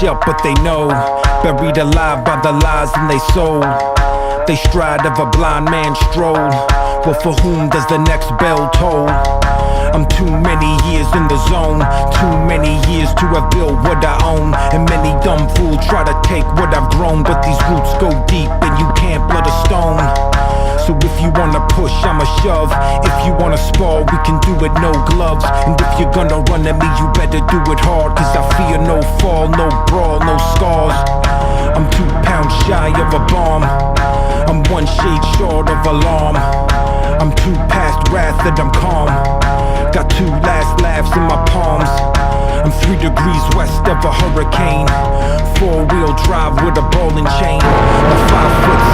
up, but they know, buried alive by the lies in they soul. They stride of a blind man's stroll. Well, for whom does the next bell toll? I'm too many years in the zone, too many years to have built what I own. And many dumb fools try to take what I've grown, but these roots go deep and you can't blood a stone. So if you wanna push, I'ma shove. If you wanna spar, we can do it, no gloves. And if you're gonna run at me, you better do it hard, cause I fear no fall, no brawl, no scars. I'm 2 pounds shy of a bomb, I'm 1 shade short of alarm. I'm too past wrath that I'm calm, got 2 last laughs in my palms. I'm 3 degrees west of a hurricane, 4-wheel drive with a ball and chain. My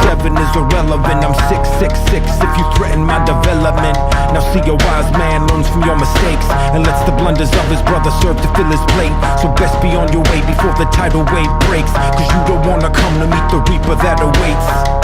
5'7" is irrelevant, I'm 6'6" if you threaten my development. Now see, a wise man learns from your mistakes and lets the blunders of his brother serve to fill his plate. So best be on your way before the tidal wave breaks, cause you don't wanna come to meet the reaper that awaits.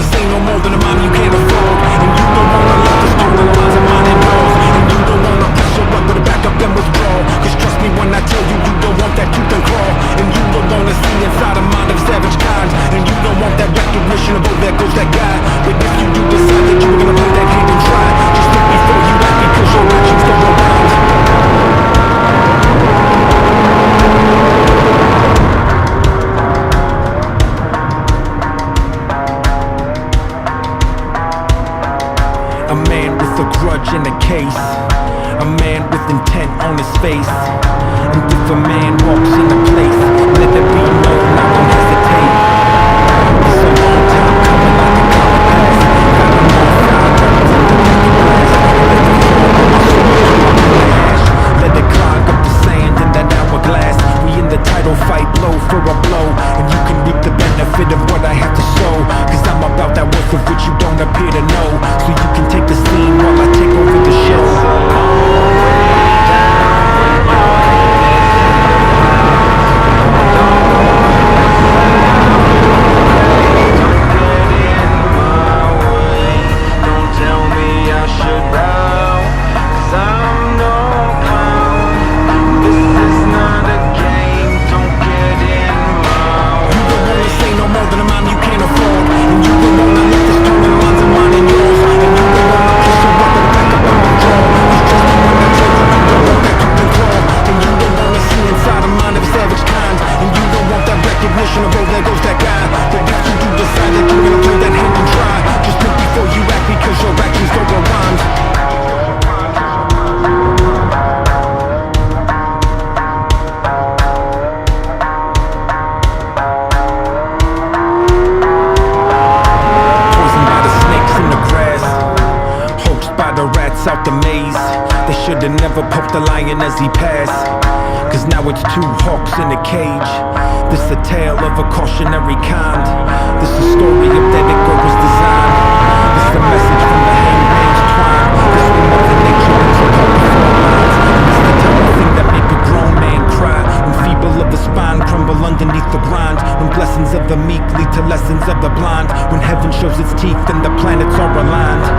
Say no more than a mom you can't afford, and you don't wanna let the stolen lines of mine and yours. And you don't wanna press your luck, but to back up and withdraw, cause trust me when I tell you, you don't want that tooth and claw. And you don't wanna see inside a mind of savage kinds, and you don't want that recognition of, oh, there goes that guy. But if you do decide that you're gonna play that game and try, just think before you act, because your actions don't around. A man with a grudge in a case, a man with intent on his face. And if a man walks in a place, let it be known I won't hesitate. It's a long time coming like a compass. Got them all fired up from the blast. Let the fall on my soldier on the lash. Let it clog up the sand in that hourglass. We in the title fight, blow for a blow, and you can reap the benefit of what I have to sow, cause I'm about that worth of which you don't appear to know. So you can take the scene while I take over the show. Out the maze, they should've never poked the lion as he passed, cause now it's 2 hawks in a cage. This a tale of a cautionary kind, this a story of that Icarus design. This the message from the hangman's twine, this when Mother Nature brings apart the 4 lines. And this the type of thing that make a grown man cry, when feeble of the spine crumble underneath the grind, when blessings of the meek lead to lessons of the blind, when heaven shows its teeth and the planets are aligned.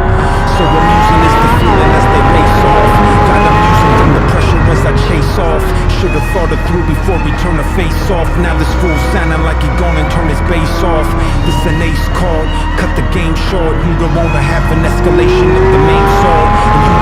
So amusing is the feeling as they race off, got amusing from the pressure as I chase off. Should've thought it through before we turn the face off. Now this fool sounding like he gonna turn his bass off. This an ace card, cut the game short. You don't wanna have an escalation of the main sword, and you